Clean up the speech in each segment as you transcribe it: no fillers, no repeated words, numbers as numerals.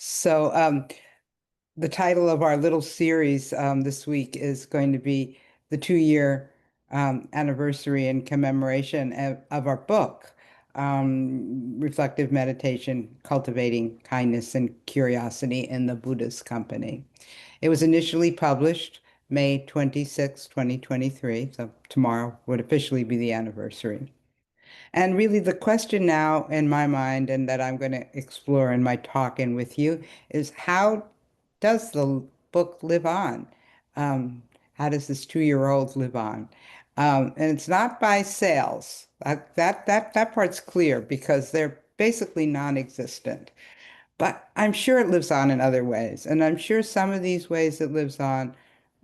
So, the title of our little series this week is going to be the 2-year anniversary and commemoration of our book, Reflective Meditation, Cultivating Kindness and Curiosity in the Buddhist Company. It was initially published May 26, 2023, so tomorrow would officially be the anniversary. And really, the question now in my mind, and that I'm going to explore in my talk and with you, is how does the book live on? Um, how does this 2-year-old live on? And it's not by sales. That part's clear because they're basically non-existent. But I'm sure it lives on in other ways. And I'm sure some of these ways it lives on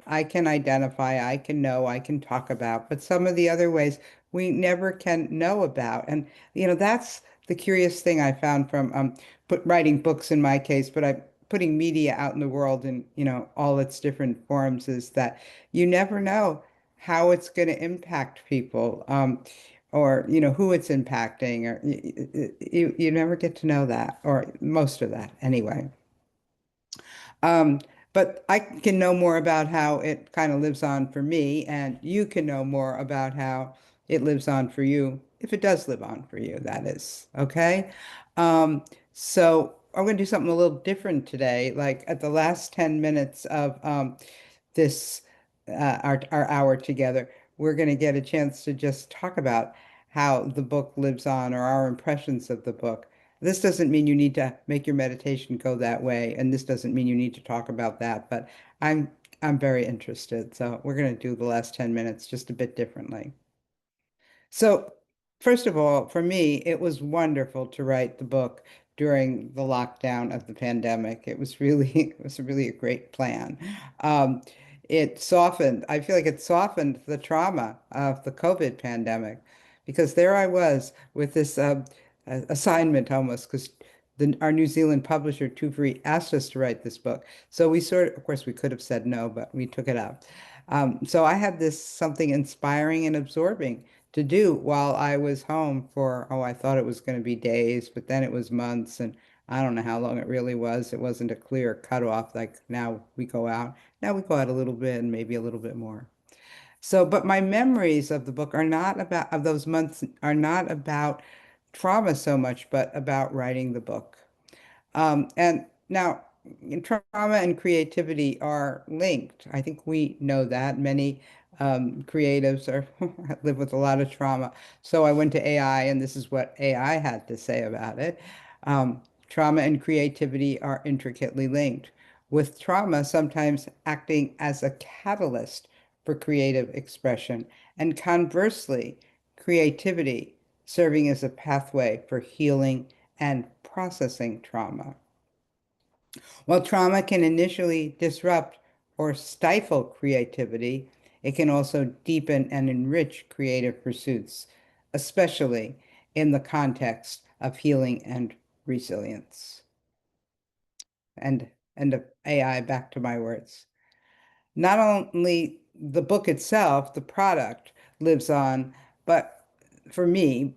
I can identify, I can know, I can talk about, but some of the other ways we never can know about. And, that's the curious thing I found from writing books in my case, but I'm putting media out in the world in, all its different forms is that you never know how it's going to impact people, or, who it's impacting, or you never get to know that, or most of that anyway. Um, but I can know more about how it kind of lives on for me, and you can know more about how it lives on for you, if it does live on for you, that is. Okay? So I'm going to do something a little different today. Like at the last 10 minutes of this our hour together, we're going to get a chance to just talk about how the book lives on or our impressions of the book. This doesn't mean you need to make your meditation go that way, and this doesn't mean you need to talk about that, but I'm I'm very interested. So we're going to do the last 10 minutes just a bit differently. So, first of all, for me, it was wonderful to write the book during the lockdown of the pandemic. It was really, it was really a great plan. Um, I feel like it softened the trauma of the COVID pandemic because there I was with this assignment almost because our New Zealand publisher, Tufri, asked us to write this book. So of course, we could have said no, but we took it up. So I had this something inspiring and absorbing to do while I was home for, I thought it was going to be days, but then it was months, and I don't know how long it really was. It wasn't a clear cutoff, like now we go out. Now we go out a little bit and maybe a little bit more. So, but my memories of the book of those months are not about trauma so much, but about writing the book. And now, trauma and creativity are linked. I think we know that. Many creatives live with a lot of trauma. So I went to AI, and this is what AI had to say about it. Trauma and creativity are intricately linked, with trauma sometimes acting as a catalyst for creative expression, and conversely, creativity serving as a pathway for healing and processing trauma. While trauma can initially disrupt or stifle creativity, it can also deepen and enrich creative pursuits, especially in the context of healing and resilience. And of AI, back to my words. Not only the book itself, the product lives on, but for me,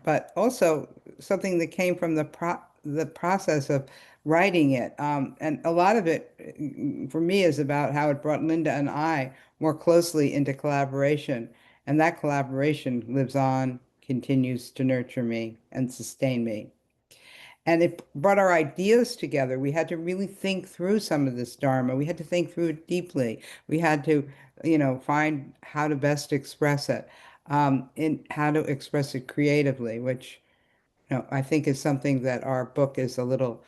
but also something that came from the process of writing it. And a lot of it for me is about how it brought Linda and I more closely into collaboration. And that collaboration lives on, continues to nurture me and sustain me. And it brought our ideas together. We had to really think through some of this Dharma. We had to think through it deeply. We had to, find how to best express it, in how to express it creatively, which, I think is something that our book is a little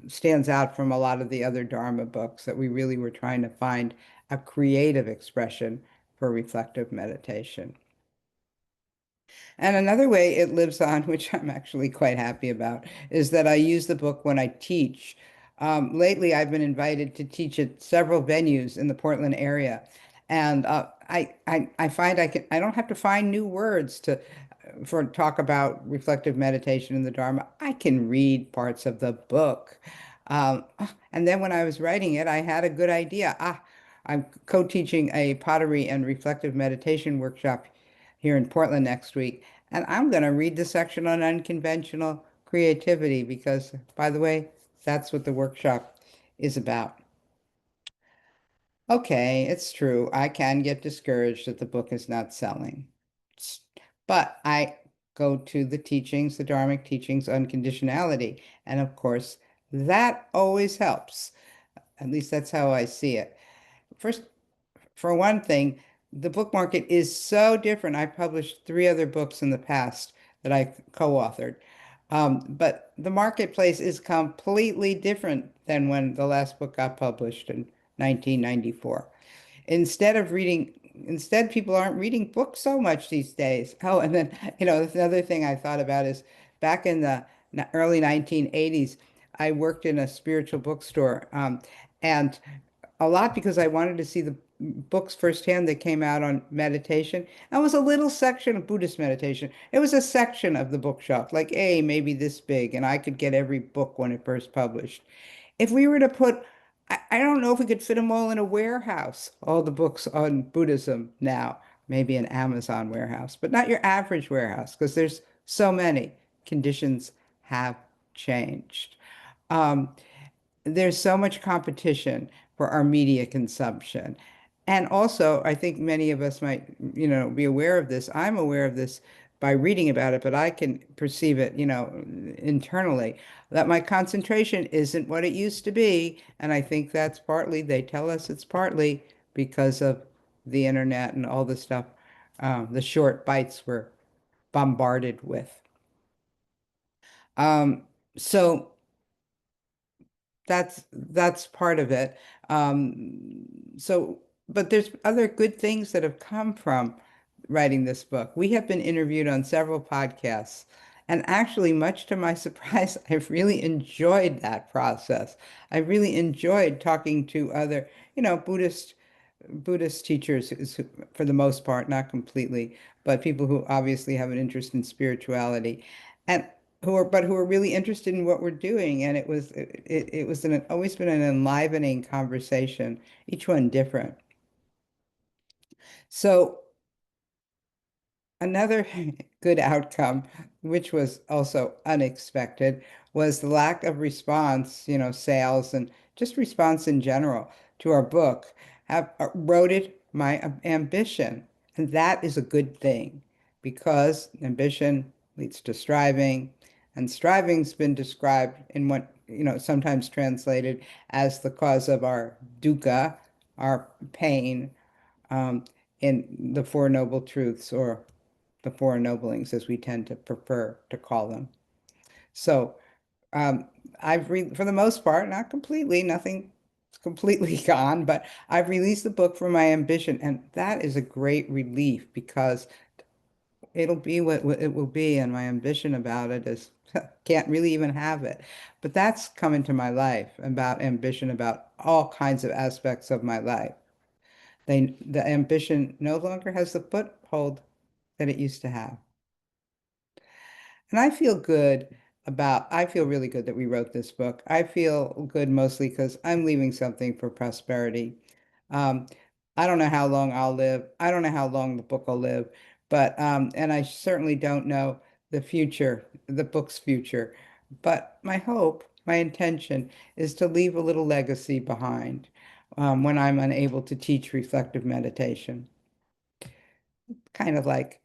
stands out from a lot of the other Dharma books, that we really were trying to find a creative expression for reflective meditation. And another way it lives on, which I'm actually quite happy about, is that I use the book when I teach. Lately, I've been invited to teach at several venues in the Portland area, and I find I don't have to find new words to for talk about reflective meditation in the Dharma. I can read parts of the book, um, and then when I was writing it, I had a good idea. I'm co-teaching a pottery and reflective meditation workshop here in Portland next week, and I'm going to read the section on unconventional creativity, because, by the way, that's what the workshop is about. Okay, it's true. I can get discouraged that the book is not selling. S- But I go to the teachings, the Dharmic teachings on conditionality. And of course, that always helps. At least that's how I see it. First, for one thing, the book market is so different. I published three other books in the past that I co-authored. But the marketplace is completely different than when the last book got published in 1994. Instead people aren't reading books so much these days. Oh, and then, another thing I thought about is back in the early 1980s, I worked in a spiritual bookstore, and a lot because I wanted to see the books firsthand that came out on meditation. And it was a little section of Buddhist meditation. It was a section of the bookshop, like, maybe this big, and I could get every book when it first published. If we were to put, I don't know if we could fit them all in a warehouse, all the books on Buddhism now, maybe an Amazon warehouse, but not your average warehouse, because there's so many. Conditions have changed. Um, there's so much competition for our media consumption. And also, I think many of us might, be aware of this. I'm aware of this by reading about it, but I can perceive it, internally, that my concentration isn't what it used to be. And I think that's partly, they tell us it's partly because of the internet and all the stuff, the short bites we're bombarded with. Um, so that's part of it. So, but there's other good things that have come from writing this book. We have been interviewed on several podcasts, and actually, much to my surprise, I've really enjoyed that process. I really enjoyed talking to other, Buddhist teachers, for the most part, not completely, but people who obviously have an interest in spirituality, and who are really interested in what we're doing. And it was always been an enlivening conversation, each one different. So another good outcome, which was also unexpected, was the lack of response, sales and just response in general to our book have eroded my ambition. And that is a good thing, because ambition leads to striving, and striving's been described in what, sometimes translated as the cause of our dukkha, our pain, um, in the Four Noble Truths, or the Four Ennoblings, as we tend to prefer to call them. So um, for the most part, not completely, nothing completely gone, but I've released the book for my ambition, and that is a great relief, because it'll be what it will be, and my ambition about it is can't really even have it. But that's come into my life, about ambition about all kinds of aspects of my life. The ambition no longer has the foothold that it used to have. And I feel really good that we wrote this book. I feel good mostly because I'm leaving something for prosperity. Um, I don't know how long I'll live. I don't know how long the book will live, but, and I certainly don't know the book's future. But my hope, my intention is to leave a little legacy behind, when I'm unable to teach reflective meditation. Kind of like,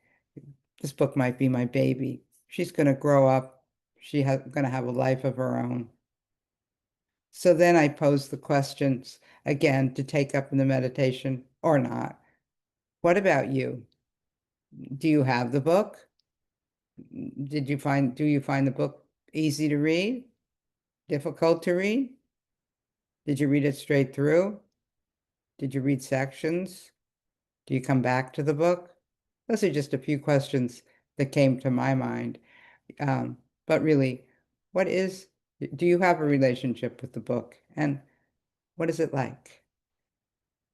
this book might be my baby. She's going to grow up. She's going to have a life of her own. So then I pose the questions again to take up in the meditation or not. What about you? Do you have the book? Do you find the book easy to read? Difficult to read? Did you read it straight through? Did you read sections? Do you come back to the book? Those are just a few questions that came to my mind. But really, what is, do you have a relationship with the book, and what is it like?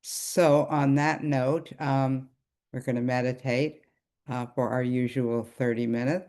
So on that note, we're going to meditate for our usual 30 minutes.